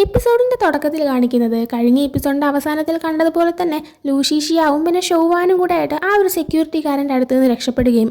എപ്പിസോഡിന്റെ തുടക്കത്തിൽ കാണിക്കുന്നത് കഴിഞ്ഞ എപ്പിസോഡിന്റെ അവസാനത്തിൽ കണ്ടതുപോലെ തന്നെ ലൂഷീഷിയാവും പിന്നെ ഷോവാനും കൂടെ ആയിട്ട് ആ ഒരു സെക്യൂരിറ്റിക്കാരൻ്റെ അടുത്ത് നിന്ന് രക്ഷപ്പെടുകയും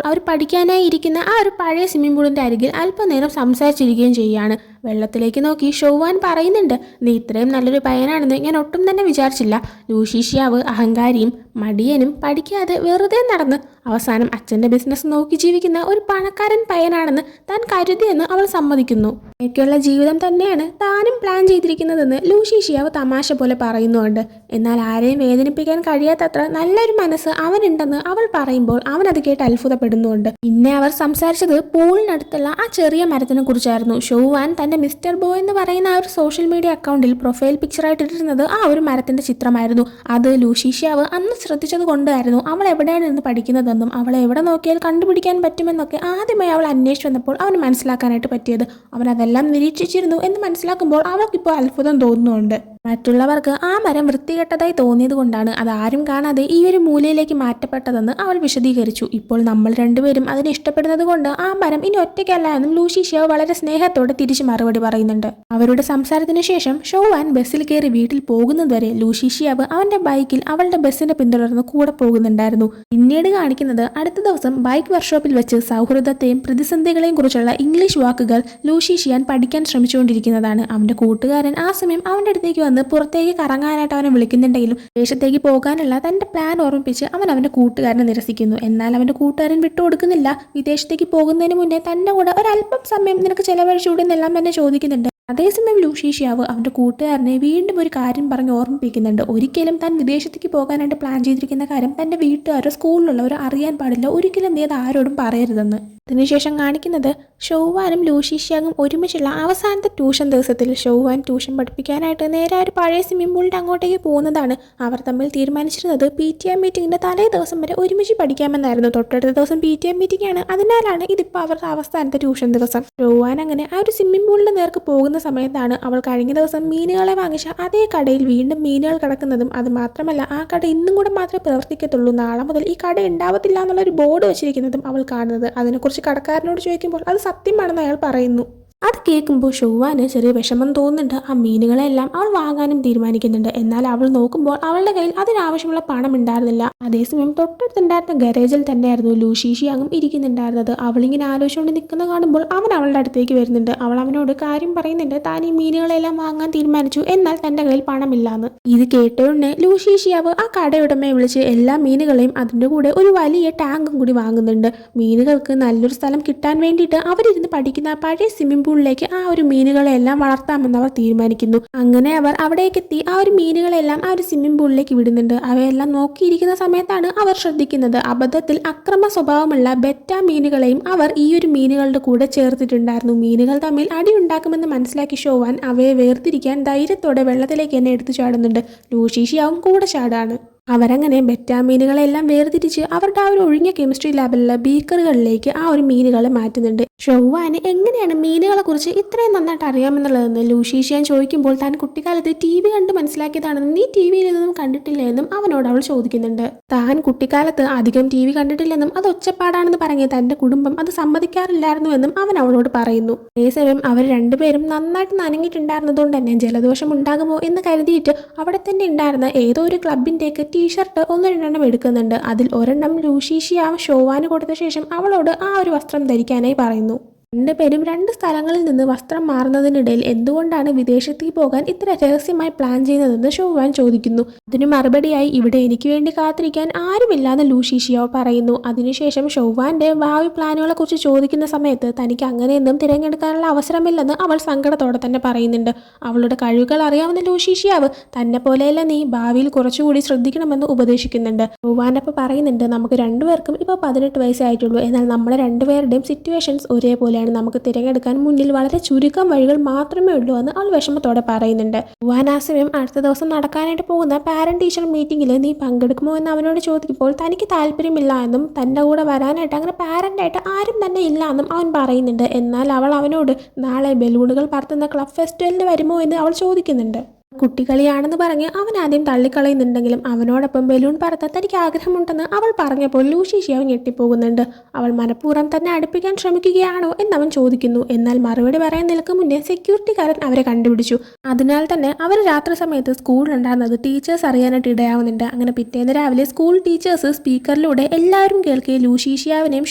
അവർ പഠിക്കാനായി ഇരിക്കുന്ന ആ ഒരു പഴയ സ്വിമ്മിംഗ് പൂളിന്റെ അരികിൽ അല്പനേരം സംസാരിച്ചിരിക്കുകയും ചെയ്യുകയാണ്. വെള്ളത്തിലേക്ക് നോക്കി ഷോവാൻ പറയുന്നുണ്ട്, നീ ഇത്രയും നല്ലൊരു പയ്യനാണെന്ന് ഞാൻ ഒട്ടും തന്നെ വിചാരിച്ചില്ല. ലൂഷീഷിയാവ് അഹങ്കാരിയും മടിയനും പഠിക്കാതെ വെറുതെ നടന്ന് അവസാനം അച്ഛൻ്റെ ബിസിനസ് നോക്കി ജീവിക്കുന്ന ഒരു പണക്കാരൻ പയ്യനാണെന്ന് താൻ കരുതിയെന്ന് അവൾ സമ്മതിക്കുന്നു. ഒക്കെയുള്ള ജീവിതം തന്നെയാണ് താനും പ്ലാൻ ചെയ്തിരിക്കുന്നതെന്ന് ലൂഷീഷിയാവ് തമാശ പോലെ പറയുന്നുണ്ട്. എന്നാൽ ആരെയും വേദനിപ്പിക്കാൻ കഴിയാത്തത്ര നല്ലൊരു മനസ്സ് അവനുണ്ടെന്ന് അവൾ പറയുമ്പോൾ അവൻ അത് കേട്ട് അത്ഭുതപ്പെടുന്നുണ്ട്. പിന്നെ അവർ സംസാരിച്ചത് പൂളിനടുത്തുള്ള ആ ചെറിയ മരത്തിനെ കുറിച്ചായിരുന്നു. ഷോവാൻ തൻ്റെ മിസ്റ്റർ ബോയ് എന്ന് പറയുന്ന ആ ഒരു സോഷ്യൽ മീഡിയ അക്കൗണ്ടിൽ പ്രൊഫൈൽ പിക്ചറായിട്ട് ഇട്ടിരുന്നത് ആ ഒരു മരത്തിൻ്റെ ചിത്രമായിരുന്നു. അത് ലൂഷീഷിയാവ് അന്ന് ശ്രദ്ധിച്ചത് കൊണ്ടായിരുന്നു അവൾ എവിടെയാണ് നിന്ന് പഠിക്കുന്നതെന്നും അവളെ എവിടെ നോക്കിയാൽ കണ്ടുപിടിക്കാൻ പറ്റുമെന്നൊക്കെ ആദ്യമായി അവൾ അന്വേഷിച്ചു വന്നപ്പോൾ അവന് മനസ്സിലാക്കാനായിട്ട് പറ്റിയത്. അവൻ അതെല്ലാം നിരീക്ഷിച്ചിരുന്നു എന്ന് മനസ്സിലാക്കുമ്പോൾ അവൾക്കിപ്പോൾ അത്ഭുതം തോന്നുന്നുണ്ട്. മറ്റുള്ളവർക്ക് ആ മരം വൃത്തികെട്ടതായി തോന്നിയത് കൊണ്ടാണ് അത് ആരും കാണാതെ ഈ ഒരു മൂലയിലേക്ക് മാറ്റപ്പെട്ടതെന്ന് അവൾ വിശദീകരിച്ചു. ഇപ്പോൾ നമ്മൾ രണ്ടുപേരും അതിനെ ഇഷ്ടപ്പെടുന്നത് കൊണ്ട് ആ മരം ഇനി ഒറ്റയ്ക്കല്ല എന്നും ലൂഷീഷിയാവ് വളരെ സ്നേഹത്തോടെ തിരിച്ചു മറുപടി പറയുന്നുണ്ട്. അവരുടെ സംസാരത്തിന് ശേഷം ഷോവാൻ ബസ്സിൽ കയറി വീട്ടിൽ പോകുന്നതുവരെ ലൂഷീഷിയാവ് അവന്റെ ബൈക്കിൽ അവളുടെ ബസ്സിനെ പിന്തുടർന്ന് കൂടെ പോകുന്നുണ്ടായിരുന്നു. പിന്നീട് കാണിക്കുന്നത് അടുത്ത ദിവസം ബൈക്ക് വർക്ക്ഷോപ്പിൽ വെച്ച് സൗഹൃദത്തെയും പ്രതിസന്ധികളെയും കുറിച്ചുള്ള ഇംഗ്ലീഷ് വാക്കുകൾ ലൂഷീഷിയാൻ പഠിക്കാൻ ശ്രമിച്ചുകൊണ്ടിരിക്കുന്നതാണ്. അവന്റെ കൂട്ടുകാരൻ ആ സമയം അവന്റെ അടുത്തേക്ക് വന്ന് പുറത്തേക്ക് കറങ്ങാനായിട്ട് അവനെ വിളിക്കുന്നുണ്ടെങ്കിലും ദേശത്തേക്ക് പോകാനുള്ള തന്റെ പ്ലാൻ ഓർമ്മിപ്പിച്ച് അവൻ അവന്റെ കൂട്ടുകാരനെ നിരസിക്കുന്നു. എന്നാൽ അവന്റെ കൂട്ടുകാരൻ വിട്ടുകൊടുക്കുന്നില്ല. വിദേശത്തേക്ക് പോകുന്നതിന് മുന്നേ തന്റെ കൂടെ ഒരല്പം സമയം നിനക്ക് ചെലവഴിച്ചുകൂടെന്നെല്ലാം തന്നെ ചോദിക്കുന്നുണ്ട്. അതേസമയം ലൂഷീഷിയാവ് അവന്റെ കൂട്ടുകാരനെ വീണ്ടും ഒരു കാര്യം പറഞ്ഞ് ഓർമ്മിപ്പിക്കുന്നുണ്ട്. ഒരിക്കലും താൻ വിദേശത്തേക്ക് പോകാനായിട്ട് പ്ലാൻ ചെയ്തിരിക്കുന്ന കാര്യം തന്റെ വീട്ടുകാരോ സ്കൂളിലുള്ളവരോ അറിയാൻ പാടില്ല. ഒരിക്കലും നീ അത് ആരോടും പറയരുതെന്ന്. അതിനുശേഷം കാണിക്കുന്നത് ഷോവാനും ലൂഷീഷിയാവും ഒരുമിച്ചുള്ള അവസാനത്തെ ട്യൂഷൻ ദിവസത്തിൽ ഷോവാൻ ട്യൂഷൻ പഠിപ്പിക്കാനായിട്ട് നേരെ ഒരു പഴയ സ്വിമ്മിംഗ് പൂളിൻ്റെ അങ്ങോട്ടേക്ക് പോകുന്നതാണ്. അവർ തമ്മിൽ തീരുമാനിച്ചിരുന്നത് PTA മീറ്റിംഗിൻ്റെ തലേ ദിവസം വരെ ഒരുമിച്ച് പഠിക്കാമെന്നായിരുന്നു. തൊട്ടടുത്ത ദിവസം PTA മീറ്റിംഗ് ആണ്. അതിനാലാണ് ഇതിപ്പോൾ അവരുടെ അവസാനത്തെ ട്യൂഷൻ ദിവസം. ഷോവാൻ അങ്ങനെ ആ ഒരു സ്വിമ്മിംഗ് പൂളിൻ്റെ നേർക്ക് പോകുന്ന സമയത്താണ് അവൾ കഴിഞ്ഞ ദിവസം മീനുകളെ വാങ്ങിച്ച അതേ കടയിൽ വീണ്ടും മീനുകൾ കിടക്കുന്നതും അത് മാത്രമല്ല ആ കട ഇന്നും കൂടെ മാത്രമേ പ്രവർത്തിക്കത്തുള്ളൂ, നാളെ മുതൽ ഈ കട ഉണ്ടാവത്തില്ല എന്നുള്ളൊരു ബോർഡ് വെച്ചിരിക്കുന്നതും അവൾ കാണുന്നത്. അതിനെക്കുറിച്ച് കടക്കാരനോട് ചോദിക്കുമ്പോൾ അത് സത്യമാണെന്ന് അയാൾ പറയുന്നു. അത് കേൾക്കുമ്പോൾ ഷോവാന് ചെറിയ വിഷമം തോന്നുന്നുണ്ട്. ആ മീനുകളെല്ലാം അവൾ വാങ്ങാനും തീരുമാനിക്കുന്നുണ്ട്. എന്നാൽ അവൾ നോക്കുമ്പോൾ അവളുടെ കയ്യിൽ അതിനാവശ്യമുള്ള പണം ഉണ്ടായിരുന്നില്ല. അതേസമയം തൊട്ടടുത്തുണ്ടായിരുന്ന ഗരേജിൽ തന്നെയായിരുന്നു ലൂഷീഷിയാങ്ങും ഇരിക്കുന്നുണ്ടായിരുന്നത്. അവളിങ്ങനെ ആലോചിച്ചുകൊണ്ട് നിൽക്കുന്ന കാണുമ്പോൾ അവൻ അവളുടെ അടുത്തേക്ക് വരുന്നുണ്ട്. അവൾ അവനോട് കാര്യം പറയുന്നുണ്ട്. താൻ ഈ മീനുകളെല്ലാം വാങ്ങാൻ തീരുമാനിച്ചു, എന്നാൽ തന്റെ കയ്യിൽ പണമില്ലാന്ന്. ഇത് കേട്ടോണ്ട് ലൂഷീഷിയാവ് ആ കടയുടമയെ വിളിച്ച് എല്ലാ മീനുകളെയും അതിൻ്റെ കൂടെ ഒരു വലിയ ടാങ്കും കൂടി വാങ്ങുന്നുണ്ട്. മീനുകൾക്ക് നല്ലൊരു സ്ഥലം കിട്ടാൻ വേണ്ടിയിട്ട് അവരിരുന്ന് പഠിക്കുന്ന പഴയ സ്വിമ്മിംഗ് പൂളിലേക്ക് ആ ഒരു മീനുകളെല്ലാം വളർത്താമെന്ന് അവർ തീരുമാനിക്കുന്നു. അങ്ങനെ അവർ അവിടേക്കെത്തി ആ ഒരു മീനുകളെല്ലാം ആ ഒരു സ്വിമ്മിംഗ് പൂളിലേക്ക് വിടുന്നുണ്ട്. അവയെല്ലാം നോക്കിയിരിക്കുന്ന സമയത്താണ് അവർ ശ്രദ്ധിക്കുന്നത് അബദ്ധത്തിൽ അക്രമ സ്വഭാവമുള്ള ബെറ്റ മീനുകളെയും അവർ ഈ ഒരു മീനുകളുടെ കൂടെ ചേർത്തിട്ടുണ്ടായിരുന്നു. മീനുകൾ തമ്മിൽ അടി ഉണ്ടാക്കുമെന്ന് മനസ്സിലാക്കി ഷോവാൻ അവയെ വേർതിരിക്കാൻ ധൈര്യത്തോടെ വെള്ളത്തിലേക്ക് തന്നെ എടുത്തു ചാടുന്നുണ്ട്. ലൂഷീഷിയാവും കൂടെ ചാടാണ്. അവരങ്ങനെ ബെറ്റാമീനുകളെല്ലാം വേർതിരിച്ച് അവരുടെ ആ ഒരു ഒഴിഞ്ഞ കെമിസ്ട്രി ലാബിലുള്ള ബീക്കറുകളിലേക്ക് ആ ഒരു മീനുകളെ മാറ്റുന്നുണ്ട്. ഷോവാന് എങ്ങനെയാണ് മീനുകളെ കുറിച്ച് ഇത്രയും നന്നായിട്ട് അറിയാമെന്നുള്ളതെന്ന് ലൂഷീഷിയാൻ ചോദിക്കുമ്പോൾ താൻ കുട്ടിക്കാലത്ത് TV കണ്ട് മനസ്സിലാക്കിയതാണെന്നും നീ TV ഇതൊന്നും കണ്ടിട്ടില്ല എന്നും അവനോട് അവൾ ചോദിക്കുന്നുണ്ട്. താൻ കുട്ടിക്കാലത്ത് അധികം TV കണ്ടിട്ടില്ലെന്നും അത് ഒച്ചപ്പാടാണെന്ന് പറഞ്ഞ് തന്റെ കുടുംബം അത് സമ്മതിക്കാറില്ലായിരുന്നു എന്നും അവൻ അവളോട് പറയുന്നു. അതേസമയം അവർ രണ്ടുപേരും നന്നായിട്ട് നനങ്ങിയിട്ടുണ്ടായിരുന്നതുകൊണ്ട് തന്നെ ജലദോഷം ഉണ്ടാകുമോ എന്ന് കരുതിയിട്ട് അവിടെ തന്നെ ഉണ്ടായിരുന്ന ഏതോ ഒരു ക്ലബിൻ്റെയൊക്കെ ടീഷർട്ട് 1-2 എടുക്കുന്നുണ്ട്. അതിൽ ഒരെണ്ണം ലൂഷീഷിയാവ് ഷോവാന് കൊടുത്ത ശേഷം അവളോട് ആ ഒരു വസ്ത്രം ധരിക്കാനായി പറയുന്നു. രണ്ടുപേരും 2 സ്ഥലങ്ങളിൽ നിന്ന് വസ്ത്രം മാറുന്നതിനിടയിൽ എന്തുകൊണ്ടാണ് വിദേശത്തേക്ക് പോകാൻ ഇത്ര രഹസ്യമായി പ്ലാൻ ചെയ്യുന്നതെന്ന് ഷോവാൻ ചോദിക്കുന്നു. അതിനു മറുപടിയായി ഇവിടെ എനിക്ക് വേണ്ടി കാത്തിരിക്കാൻ ആരുമില്ലാന്ന് ലൂഷീഷിയാവ് പറയുന്നു. അതിനുശേഷം ഷോവാന്റെ ഭാവി പ്ലാനുകളെ കുറിച്ച് ചോദിക്കുന്ന സമയത്ത് തനിക്ക് അങ്ങനെയൊന്നും തിരഞ്ഞെടുക്കാനുള്ള അവസരമില്ലെന്ന് അവൾ സങ്കടത്തോടെ തന്നെ പറയുന്നുണ്ട്. അവളുടെ കഴിവുകൾ അറിയാവുന്ന ലൂഷീഷിയാവ് തന്നെ പോലെയല്ല നീ, ഭാവിയിൽ കുറച്ചുകൂടി ശ്രദ്ധിക്കണമെന്ന് ഉപദേശിക്കുന്നുണ്ട്. ഷോവാനപ്പോൾ പറയുന്നുണ്ട്, നമുക്ക് രണ്ടുപേർക്കും ഇപ്പോൾ 18 വയസ്സായിട്ടുള്ളൂ, എന്നാൽ നമ്മളെ രണ്ടുപേരുടെയും സിറ്റുവേഷൻസ് ഒരേപോലെ നമുക്ക് തിരഞ്ഞെടുക്കാൻ മുന്നിൽ വളരെ ചുരുക്കം വഴികൾ മാത്രമേ ഉള്ളൂ എന്ന് അവൾ വിഷമത്തോടെ പറയുന്നുണ്ട്. വാനാസമയം അടുത്ത ദിവസം നടക്കാനായിട്ട് പോകുന്ന പാരന്റ് ടീച്ചർ മീറ്റിംഗിൽ നീ പങ്കെടുക്കുമോ എന്ന് അവനോട് ചോദിക്കുമ്പോൾ തനിക്ക് താല്പര്യമില്ല എന്നും തൻ്റെ കൂടെ വരാനായിട്ട് അങ്ങനെ പാരന്റായിട്ട് ആരും തന്നെ ഇല്ല എന്നും അവൻ പറയുന്നുണ്ട്. എന്നാൽ അവൾ അവനോട് നാളെ ബലൂണുകൾ പറത്തുന്ന ക്ലബ് ഫെസ്റ്റിവലിന് വരുമോ എന്ന് അവൾ ചോദിക്കുന്നുണ്ട്. കുട്ടികളിയാണെന്ന് പറഞ്ഞ് അവൻ ആദ്യം തള്ളിക്കളയുന്നുണ്ടെങ്കിലും അവനോടൊപ്പം ബലൂൺ പറത്താൻ തനിക്ക് ആഗ്രഹമുണ്ടെന്ന് അവൾ പറഞ്ഞപ്പോൾ ലൂഷീഷ്യാവ് ഞെട്ടിപ്പോകുന്നുണ്ട്. അവൾ മനഃപൂർവ്വം തന്നെ അടുപ്പിക്കാൻ ശ്രമിക്കുകയാണോ എന്നവൻ ചോദിക്കുന്നു. എന്നാൽ മറുപടി പറയാൻ നിൽക്കും മുന്നേ സെക്യൂരിറ്റിക്കാരൻ അവരെ കണ്ടുപിടിച്ചു. അതിനാൽ തന്നെ അവർ രാത്രി സമയത്ത് സ്കൂളിലുണ്ടായിരുന്നത് ടീച്ചേഴ്സ് അറിയാനായിട്ട് ഇടയാവുന്നുണ്ട്. അങ്ങനെ പിറ്റേന്ന് രാവിലെ സ്കൂൾ ടീച്ചേഴ്സ് സ്പീക്കറിലൂടെ എല്ലാവരും കേൾക്കുകയും ലൂഷീഷ്യാവിനെയും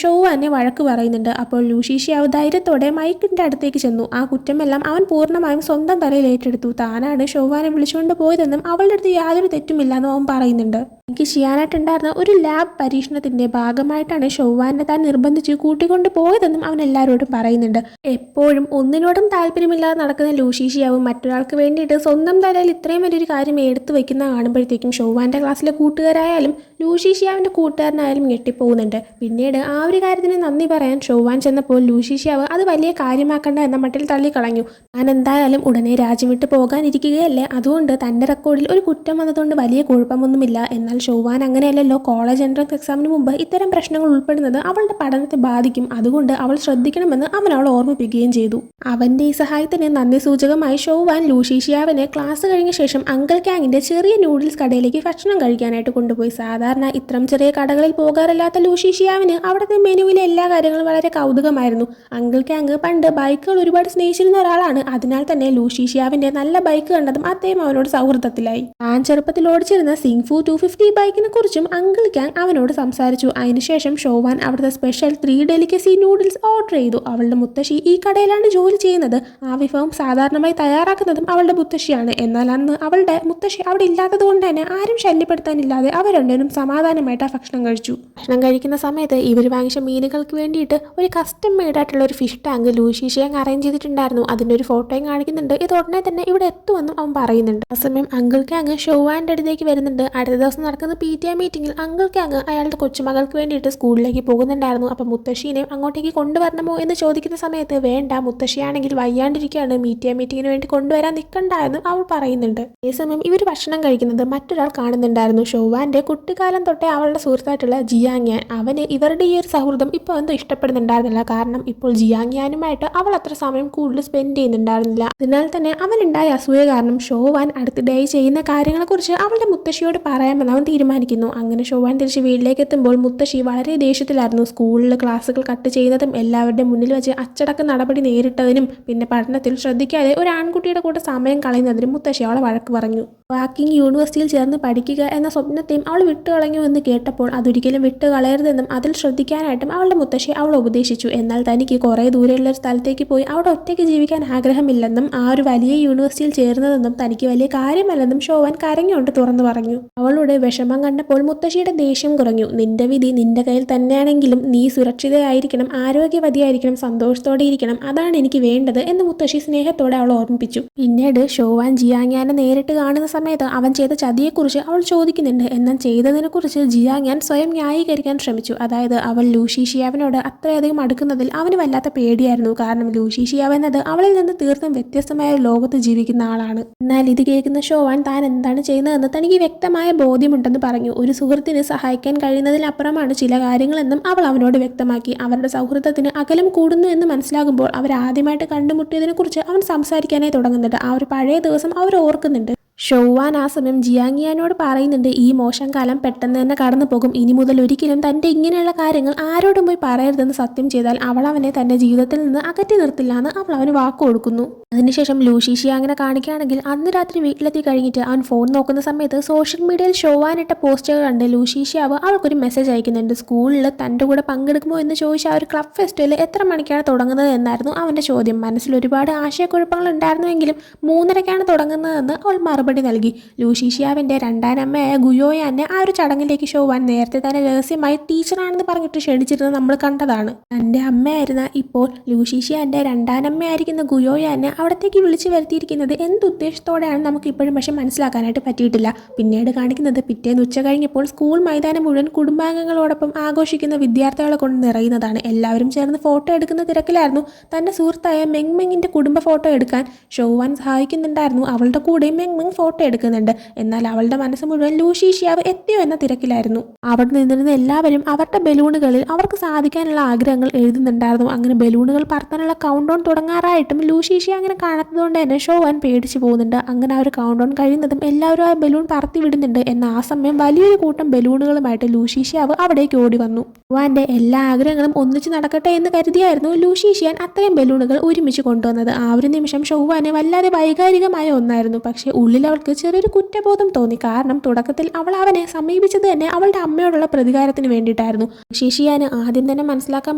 ഷോവാനെ വഴക്ക് പറയുന്നുണ്ട്. അപ്പോൾ ലൂഷീഷ്യാവ് ധൈര്യത്തോടെ മൈക്കിന്റെ അടുത്തേക്ക് ചെന്നു. ആ കുറ്റമെല്ലാം അവൻ പൂർണ്ണമായും സ്വന്തം തലയിൽ ഏറ്റെടുത്തു. താനാണ് ഷോവാനെ വിളിച്ചുകൊണ്ട് പോയതെന്നും അവളുടെ അടുത്ത് യാതൊരു തെറ്റുമില്ലെന്നും അവൻ പറയുന്നുണ്ട്. എനിക്ക് ചെയ്യാനായിട്ടുണ്ടായിരുന്ന ഒരു ലാബ് പരീക്ഷണത്തിന്റെ ഭാഗമായിട്ടാണ് ഷോവാനെ താൻ നിർബന്ധിച്ച് കൂട്ടിക്കൊണ്ട് പോയതെന്നും അവൻ എല്ലാവരോടും പറയുന്നുണ്ട്. എപ്പോഴും ഒന്നിനോടും താല്പര്യമില്ലാതെ നടക്കുന്ന ലൂഷീഷ്യാവും മറ്റൊരാൾക്ക് വേണ്ടിയിട്ട് സ്വന്തം തലയിൽ ഇത്രയും വലിയൊരു കാര്യം എടുത്തു വെക്കുന്ന കാണുമ്പോഴത്തേക്കും ഷോവാന്റെ ക്ലാസ്സിലെ കൂട്ടുകാരായാലും ലൂഷീഷ്യാവിന്റെ കൂട്ടുകാരനായാലും ഞെട്ടിപ്പോകുന്നുണ്ട്. പിന്നീട് ആ ഒരു കാര്യത്തിന് നന്ദി പറയാൻ ഷോവാൻ ചെന്നപ്പോൾ ലൂഷീഷ്യാവ് അത് വലിയ കാര്യമാക്കണ്ട എന്ന മട്ടിൽ തള്ളിക്കളഞ്ഞു. താൻ എന്തായാലും ഉടനെ രാജ്യം വിട്ട് പോകാനിരിക്കുകയല്ലേ, അതുകൊണ്ട് തന്റെ റെക്കോർഡിൽ ഒരു കുറ്റം വന്നതുകൊണ്ട് വലിയ കുഴപ്പമൊന്നുമില്ല. എന്നാൽ ഷോവാൻ അങ്ങനെയല്ലല്ലോ. കോളേജ് എൻട്രൻസ് എക്സാമിന് മുമ്പ് ഇത്തരം പ്രശ്നങ്ങൾ ഉൾപ്പെടുന്നത് അവളുടെ പഠനത്തെ ബാധിക്കും. അതുകൊണ്ട് അവൾ ശ്രദ്ധിക്കണമെന്ന് അവൻ അവളെ ഓർമ്മിപ്പിക്കുകയും ചെയ്തു. അവന്റെ ഈ സഹായത്തിന് നന്ദി സൂചകമായി ഷോവാൻ ലൂഷീഷ്യാവിനെ ക്ലാസ് കഴിഞ്ഞ ശേഷം അങ്കിൾ ക്യാങ്ങിന്റെ ചെറിയ നൂഡിൽസ് കടയിലേക്ക് ഭക്ഷണം കഴിക്കാനായിട്ട് കൊണ്ടുപോയി. സാധാരണ ഇത്തരം ചെറിയ കടകളിൽ പോകാറില്ലാത്ത ലൂഷീഷ്യാവിന് അവിടുത്തെ മെനുവിലെ എല്ലാ കാര്യങ്ങളും വളരെ കൗതുകമായിരുന്നു. അങ്കിൾ ക്യാങ് പണ്ട് ബൈക്കുകൾ ഒരുപാട് സ്നേഹിച്ചിരുന്ന ഒരാളാണ്. അതിനാൽ തന്നെ ലൂഷീഷ്യാവിന്റെ നല്ല ബൈക്ക് കണ്ടതും അദ്ദേഹം അവനോട് സൗഹൃദത്തിലായി. താൻ ചെറുപ്പത്തിൽ ഓടിച്ചിരുന്ന സിംഫു 250 ബൈക്കിനെ കുറിച്ചും അങ്കിൾ ക്യാങ് അവനോട് സംസാരിച്ചു. അതിനുശേഷം ഷോവാൻ അവിടുത്തെ സ്പെഷ്യൽ 3 ഡെലിക്കസി നൂഡിൽസ് ഓർഡർ ചെയ്തു. അവളുടെ മുത്തശ്ശി ഈ കടയിലാണ് ജോലി ചെയ്യുന്നത്. ആ വിഭവം സാധാരണമായി തയ്യാറാക്കുന്നതും അവളുടെ മുത്തശ്ശിയാണ്. എന്നാൽ അന്ന് അവളുടെ മുത്തശ്ശി അവിടെ ഇല്ലാത്തത് കൊണ്ട് തന്നെ ആരും ശല്യപ്പെടുത്താനില്ലാതെ അവർ രണ്ടുപേരും സമാധാനമായിട്ട് ആ ഭക്ഷണം കഴിച്ചു. ഭക്ഷണം കഴിക്കുന്ന സമയത്ത് ഇവർ വാങ്ങിച്ച മീനുകൾക്ക് വേണ്ടിയിട്ട് ഒരു കസ്റ്റം മെയ്ഡായിട്ടുള്ള ഒരു ഫിഷ് ടാങ്ക് ലൂഷീഷ്യാങ് അറേഞ്ച് ചെയ്തിട്ടുണ്ടായിരുന്നു. അതിൻ്റെ ഒരു ഫോട്ടോയും കാണിക്കുന്നുണ്ട്. ഇത് ഉടനെ തന്നെ ഇവിടെ എത്തുമെന്നും അവൻ പറയുന്നുണ്ട്. ആ സമയം അങ്കിൾ ക്യാങ് ഷോവാൻ്റെ അടുത്തേക്ക് വരുന്നുണ്ട്. അടുത്ത ദിവസം നടക്കുന്ന PTA മീറ്റിംഗിൽ അങ്കിൾ ക്യാങ് അയാളുടെ കൊച്ചുമകൾക്ക് വേണ്ടിയിട്ട് സ്കൂളിലേക്ക് പോകുന്നുണ്ടായിരുന്നു. അപ്പം മുത്തശ്ശീനെ അങ്ങോട്ടേക്ക് കൊണ്ടുവരണമോ എന്ന് ചോദിക്കുന്ന സമയത്ത് വേണ്ട, മുത്തശ്ശിയാണെങ്കിൽ വയ്യാണ്ടിരിക്കുകയാണ്, PTA മീറ്റിങ്ങിന് വേണ്ടി കൊണ്ടുവരാൻ നിൽക്കണ്ട എന്ന് അവൾ പറയുന്നുണ്ട്. അതേസമയം ഇവർ ഭക്ഷണം കഴിക്കുന്നത് മറ്റൊരാൾ കാണുന്നുണ്ടായിരുന്നു. ഷോവാന്റെ കുട്ടിക്കാലം തൊട്ടേ അവളുടെ സുഹൃത്തായിട്ടുള്ള ജിയാങ്യാൻ. അവന് ഇവരുടെ ഈ ഒരു സൗഹൃദം ഇപ്പോൾ എന്തോ ഇഷ്ടപ്പെടുന്നുണ്ടായിരുന്നില്ല. കാരണം ഇപ്പോൾ ജിയാങ്യാനുമായിട്ട് അവൾ അത്ര സമയം കൂടുതൽ സ്പെൻഡ് ചെയ്യുന്നുണ്ടായിരുന്നില്ല. അതിനാൽ തന്നെ അവനുണ്ടായ അസൂയ കാരണം ഷോവാൻ അടുത്തിടെ ചെയ്യുന്ന കാര്യങ്ങളെക്കുറിച്ച് അവളുടെ മുത്തശ്ശിയോട് പറയാമെന്ന് അവൻ തീരുമാനിക്കുന്നു. അങ്ങനെ ഷോവാൻ തിരിച്ച് വീട്ടിലേക്ക് എത്തുമ്പോൾ മുത്തശ്ശി വളരെ ദേഷ്യത്തിലായിരുന്നു. സ്കൂളിൽ ക്ലാസ്സുകൾ കട്ട് ചെയ്യുന്നതും എല്ലാവരുടെ മുന്നിൽ വെച്ച് അച്ചടക്ക നടപടി നേരിട്ടതിനും പിന്നെ പഠനത്തിൽ ശ്രദ്ധിക്കാതെ ഒരു ആൺകുട്ടിയുടെ കൂടെ സമയം കളയുന്നതിനും മുത്തശ്ശി അവളെ വഴക്ക് പറഞ്ഞു. വാക്കിംഗ് യൂണിവേഴ്സിറ്റിയിൽ ചേർന്ന് പഠിക്കുക എന്ന സ്വപ്നത്തെയും അവൾ വിട്ടുകളഞ്ഞു എന്ന് കേട്ടപ്പോൾ അതൊരിക്കലും വിട്ടുകളയരുതെന്നും അതിൽ ശ്രദ്ധിക്കാനായിട്ടും അവളുടെ മുത്തശ്ശി അവളെ ഉപദേശിച്ചു. എന്നാൽ തനിക്ക് കുറേ ദൂരെയുള്ള ഒരു സ്ഥലത്തേക്ക് പോയി അവിടെ ഒറ്റയ്ക്ക് ജീവിക്കാൻ ആഗ്രഹമില്ലെന്നും ആ ഒരു വലിയ യൂണിവേഴ്സിറ്റിയിൽ ചേർന്നതെന്നും തനിക്ക് വലിയ കാര്യമല്ലെന്നും ഷോവാൻ കരഞ്ഞുകൊണ്ട് തുറന്നു പറഞ്ഞു. അവളുടെ വിഷമം കണ്ടപ്പോൾ മുത്തശ്ശിയുടെ ദേഷ്യം കുറഞ്ഞു. നിന്റെ വിധി നിന്റെ കയ്യിൽ തന്നെയാണെങ്കിലും നീ സുരക്ഷിതയായിരിക്കണം, ആരോഗ്യവതിയായിരിക്കണം, സന്തോഷത്തോടെ ഇരിക്കണം, അതാണ് എനിക്ക് വേണ്ടത് എന്ന് മുത്തശ്ശി സ്നേഹത്തോടെ അവൾ ഓർമ്മിപ്പിച്ചു. പിന്നീട് ഷോവാൻ ജിയാങ്യാനെ നേരിട്ട് കാണുന്ന സമയത്ത് അവൻ ചെയ്ത ചതിയെക്കുറിച്ച് അവൾ ചോദിക്കുന്നുണ്ട്. എന്നാൽ ചെയ്തതിനെക്കുറിച്ച് ജിയാങ്യാൻ സ്വയം ന്യായീകരിക്കാൻ ശ്രമിച്ചു. അതായത് അവൾ ലൂഷീഷ്യാവിനോട് അത്രയധികം അടുക്കുന്നതിൽ അവന് വല്ലാത്ത പേടിയായിരുന്നു. കാരണം ലൂഷീഷ്യാവ് എന്നത് അവളിൽ നിന്ന് തീർത്തും വ്യത്യസ്തമായ ലോകത്ത് ജീവിക്കുന്ന ആളാണ്. എന്നാൽ ഇത് കേൾക്കുന്ന ഷോവാൻ താൻ എന്താണ് ചെയ്യുന്നതെന്ന് തനിക്ക് വ്യക്തമായ ബോധ്യമുണ്ടെന്ന് പറഞ്ഞു. ഒരു സുഹൃത്തിന് സഹായിക്കാൻ കഴിയുന്നതിലപ്പുറമാണ് ചില കാര്യങ്ങളെന്നും അവൾ അവനോട് വ്യക്തമാക്കി. അവരുടെ സൗഹൃദത്തിന് അകലം കൂടുന്നു എന്ന് മനസ്സിലാകുമ്പോൾ അവർ ആദ്യമായിട്ട് കണ്ടുമുട്ടിയതിനെക്കുറിച്ച് അവൻ സംസാരിക്കാനായി തുടങ്ങുന്നുണ്ട്. ആ ഒരു പഴയ ദിവസം അവർ ഓർക്കുന്നുണ്ട്. ഷോവാൻ ആ സമയം ജിയാങ്യാനോട് പറയുന്നുണ്ട്, ഈ മോശം കാലം പെട്ടെന്ന് തന്നെ കടന്നു പോകും. ഇനി മുതൽ ഒരിക്കലും തൻ്റെ ഇങ്ങനെയുള്ള കാര്യങ്ങൾ ആരോടും പോയി പറയരുതെന്ന് സത്യം ചെയ്താൽ അവൾ അവനെ തൻ്റെ ജീവിതത്തിൽ നിന്ന് അകറ്റി നിർത്തില്ല എന്ന് അവൾ അവന് വാക്ക് കൊടുക്കുന്നു. അതിനുശേഷം ലൂഷീഷ്യാങ്ങിനെ കാണിക്കുകയാണെങ്കിൽ അന്ന് രാത്രി വീട്ടിലെത്തി കഴിഞ്ഞിട്ട് അവൻ ഫോൺ നോക്കുന്ന സമയത്ത് സോഷ്യൽ മീഡിയയിൽ ഷോവാൻ ഇട്ട പോസ്റ്റുകൾ കണ്ട് ലൂഷീഷ്യാവ് അവൾക്കൊരു മെസ്സേജ് അയക്കുന്നുണ്ട്. സ്കൂളിൽ തൻ്റെ കൂടെ പങ്കെടുക്കുമോ എന്ന് ചോദിച്ച ആ ഒരു ക്ലബ് ഫെസ്റ്റിവൽ എത്ര മണിക്കാണ് തുടങ്ങുന്നത് എന്നായിരുന്നു അവൻ്റെ ചോദ്യം. മനസ്സിൽ ഒരുപാട് ആശയക്കുഴപ്പങ്ങൾ ഉണ്ടായിരുന്നുവെങ്കിലും 3:30-ക്കാണ് തുടങ്ങുന്നതെന്ന് അവൾ മറുപടി നൽകി. ലൂഷീഷ്യാവിൻ്റെ രണ്ടാനമ്മയായ ഗുയോയാനെ ആ ഒരു ചടങ്ങിലേക്ക് ഷോവാൻ നേരത്തെ തന്നെ രഹസ്യമായി ടീച്ചറാണെന്ന് പറഞ്ഞിട്ട് ക്ഷണിച്ചിരുന്നത് നമ്മൾ കണ്ടതാണ്. തൻ്റെ അമ്മയായിരുന്ന ഇപ്പോൾ ലൂഷീഷ്യാൻ്റെ രണ്ടാനമ്മയായിരിക്കുന്ന ഗുയോയാനെ അവിടത്തേക്ക് വിളിച്ചു വരുത്തിയിരിക്കുന്നത് എന്തുദ്ദേശത്തോടെയാണ് നമുക്ക് ഇപ്പോഴും പക്ഷെ മനസ്സിലാക്കാനായിട്ട് പറ്റിയിട്ടില്ല. പിന്നീട് കാണിക്കുന്നത് പിറ്റേന്ന് ഉച്ച കഴിഞ്ഞപ്പോൾ സ്കൂൾ മൈതാനം മുഴുവൻ കുടുംബാംഗങ്ങളോടൊപ്പം ആഘോഷിക്കുന്ന വിദ്യാർത്ഥികളെ കൊണ്ട് നിറയുന്നതാണ്. എല്ലാവരും ചേർന്ന് ഫോട്ടോ എടുക്കുന്ന തിരക്കിലായിരുന്നു. തൻ്റെ സുഹൃത്തായ മെങ് മെങ്ങിൻ്റെ കുടുംബ ഫോട്ടോ എടുക്കാൻ ഷോവാൻ സഹായിക്കുന്നുണ്ടായിരുന്നു. അവളുടെ കൂടെ മെങ് മെങ് ഫോട്ടോ എടുക്കുന്നുണ്ട്. എന്നാൽ അവളുടെ മനസ്സ് മുഴുവൻ ലൂഷീഷ്യാവ് എത്തിയോ എന്ന തിരക്കിലായിരുന്നു. അവിടെ നിന്നിരുന്ന എല്ലാവരും അവരുടെ ബലൂണുകളിൽ അവർക്ക് സാധിക്കാനുള്ള ആഗ്രഹങ്ങൾ എഴുതുന്നുണ്ടായിരുന്നു. അങ്ങനെ ബലൂണുകൾ പറത്താനുള്ള കൗണ്ട് ഡൗൺ തുടങ്ങാറായിട്ടും ലൂഷീഷ്യ അങ്ങനെ കാണാത്തതുകൊണ്ട് തന്നെ ഷോവാൻ പേടിച്ചു പോകുന്നുണ്ട്. അങ്ങനെ ആ ഒരു കൗണ്ട് ഡൗൺ കഴിയുന്നതും എല്ലാവരും ആ ബലൂൺ പറത്തി വിടുന്നുണ്ട്. എന്നാൽ ആ സമയം വലിയൊരു കൂട്ടം ബലൂണുകളുമായിട്ട് ലൂഷീഷ്യാവ് അവിടേക്ക് ഓടി വന്നു. ഷോവാന്റെ എല്ലാ ആഗ്രഹങ്ങളും ഒന്നിച്ച് നടക്കട്ടെ എന്ന് കരുതിയായിരുന്നു ലൂഷീഷ്യാൻ അത്രയും ബലൂണുകൾ ഒരുമിച്ച് കൊണ്ടുവന്നത്. ആ ഒരു നിമിഷം ഷോവാന് വല്ലാതെ വൈകാരികമായ ഒന്നായിരുന്നു. പക്ഷേ ഉള്ളിൽ അവൾക്ക് ചെറിയൊരു കുറ്റബോധം തോന്നി. കാരണം തുടക്കത്തിൽ അവൾ അവനെ സമീപിച്ചത് തന്നെ അവളുടെ അമ്മയോടുള്ള പ്രതികാരത്തിന് വേണ്ടിയിട്ടായിരുന്നു. ലൂഷീഷ്യാന് ആദ്യം തന്നെ മനസ്സിലാക്കാൻ